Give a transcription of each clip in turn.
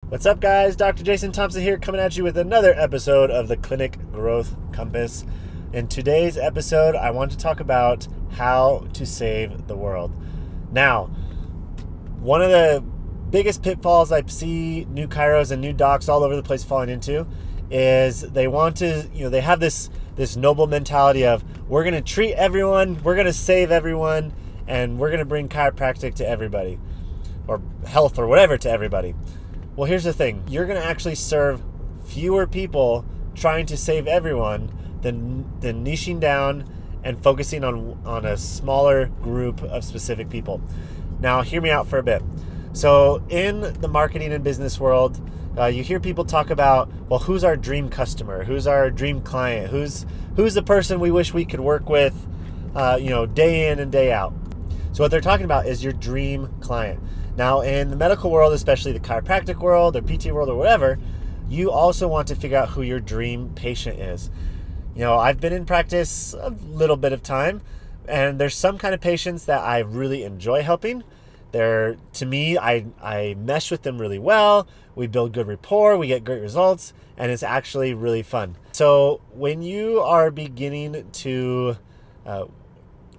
What's up, guys? Dr. Jason Thompson here, coming at you with another episode of the Clinic Growth Compass. In today's episode, I want to talk about how to save the world. Now, one of the biggest pitfalls I see new chiros and new docs all over the place falling into is they want to, they have this noble mentality of, we're going to treat everyone, we're going to save everyone, and we're going to bring chiropractic to everybody, or health or whatever to everybody. Well, here's the thing. You're going to actually serve fewer people trying to save everyone than niching down and focusing on a smaller group of specific people. Now, hear me out for a bit. So in the marketing and business world, you hear people talk about, well, who's our dream customer? Who's our dream client? Who's the person we wish we could work with, day in and day out? So what they're talking about is your dream client. Now, in the medical world, especially the chiropractic world or PT world or whatever, you also want to figure out who your dream patient is. I've been in practice a little bit of time, and there's some kind of patients that I really enjoy helping. To me, I mesh with them really well. We build good rapport, we get great results, and it's actually really fun. So when you are beginning to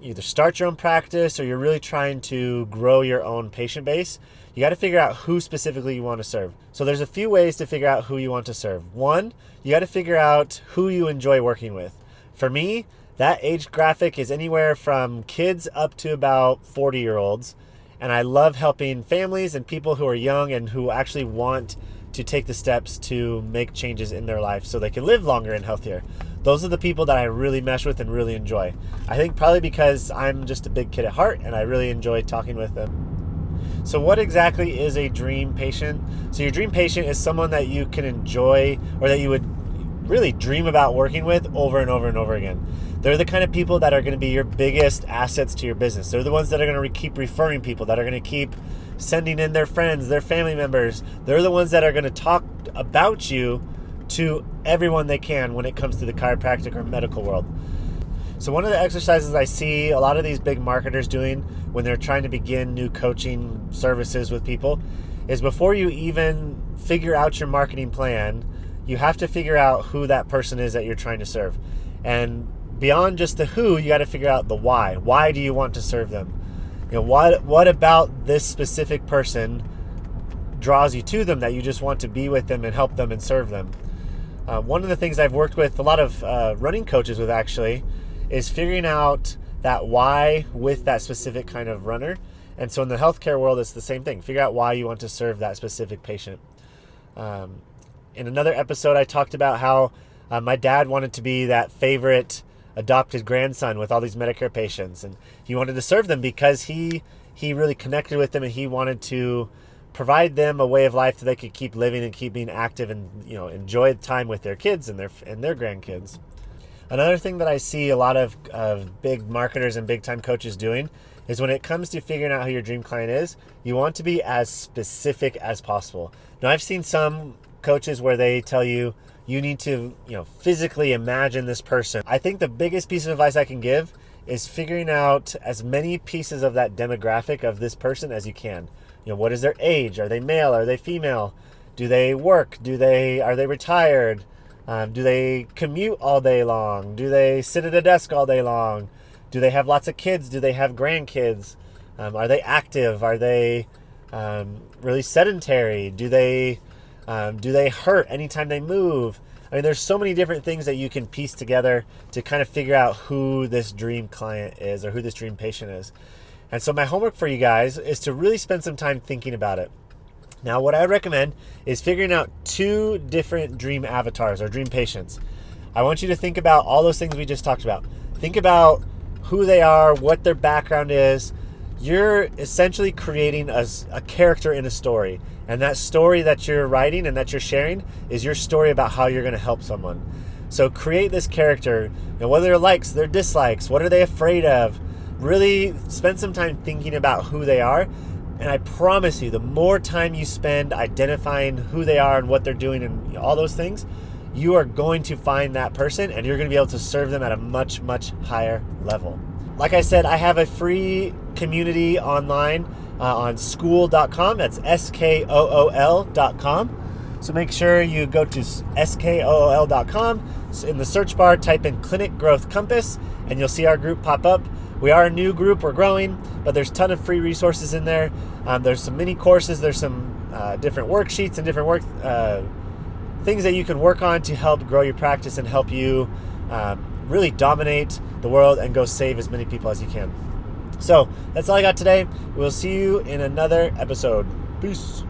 either start your own practice or you're really trying to grow your own patient base, you got to figure out who specifically you want to serve. So there's a few ways to figure out who you want to serve. One, you got to figure out who you enjoy working with. For me, that age graphic is anywhere from kids up to about 40-year-olds. And I love helping families and people who are young and who actually want to take the steps to make changes in their life so they can live longer and healthier. Those are the people that I really mesh with and really enjoy. I think probably because I'm just a big kid at heart and I really enjoy talking with them. So what exactly is a dream patient? So your dream patient is someone that you can enjoy or that you would really dream about working with over and over and over again. They're the kind of people that are going to be your biggest assets to your business. They're the ones that are going to keep referring people, that are going to keep sending in their friends, their family members. They're the ones that are going to talk about you to everyone they can when it comes to the chiropractic or medical world. So one of the exercises I see a lot of these big marketers doing when they're trying to begin new coaching services with people is before you even figure out your marketing plan, you have to figure out who that person is that you're trying to serve. And beyond just the who, you got to figure out the why. Why do you want to serve them? What about this specific person draws you to them that you just want to be with them and help them and serve them? One of the things I've worked with a lot of running coaches with actually is figuring out that why with that specific kind of runner. And so in the healthcare world, it's the same thing. Figure out why you want to serve that specific patient. In another episode, I talked about how my dad wanted to be that favorite adopted grandson with all these Medicare patients, and he wanted to serve them because he really connected with them, and he wanted to provide them a way of life that they could keep living and keep being active and enjoy time with their kids and their grandkids. Another thing that I see a lot of big marketers and big time coaches doing is when it comes to figuring out who your dream client is, you want to be as specific as possible. Now, I've seen some coaches where they tell you need to physically imagine this person. I think the biggest piece of advice I can give is figuring out as many pieces of that demographic of this person as you can. What is their age? Are they male? Are they female? Do they work? Are they retired? Do they commute all day long? Do they sit at a desk all day long? Do they have lots of kids? Do they have grandkids? Are they active? Are they really sedentary? Do they hurt anytime they move? I mean, there's so many different things that you can piece together to kind of figure out who this dream client is or who this dream patient is. And so my homework for you guys is to really spend some time thinking about it. Now, what I recommend is figuring out 2 different dream avatars or dream patients. I want you to think about all those things we just talked about. Think about who they are, what their background is. You're essentially creating a character in a story. And that story that you're writing and that you're sharing is your story about how you're going to help someone. So create this character, whether their likes, their dislikes, what are they afraid of? Really spend some time thinking about who they are. And I promise you, the more time you spend identifying who they are and what they're doing and all those things, you are going to find that person and you're going to be able to serve them at a much, much higher level. Like I said, I have a free community online on Skool.com. That's Skool.com. So make sure you go to Skool.com. In the search bar, type in Clinic Growth Compass, and you'll see our group pop up. We are a new group, we're growing, but there's a ton of free resources in there. There's some mini courses, there's some different worksheets and different things that you can work on to help grow your practice and help you really dominate the world and go save as many people as you can. So that's all I got today. We'll see you in another episode. Peace.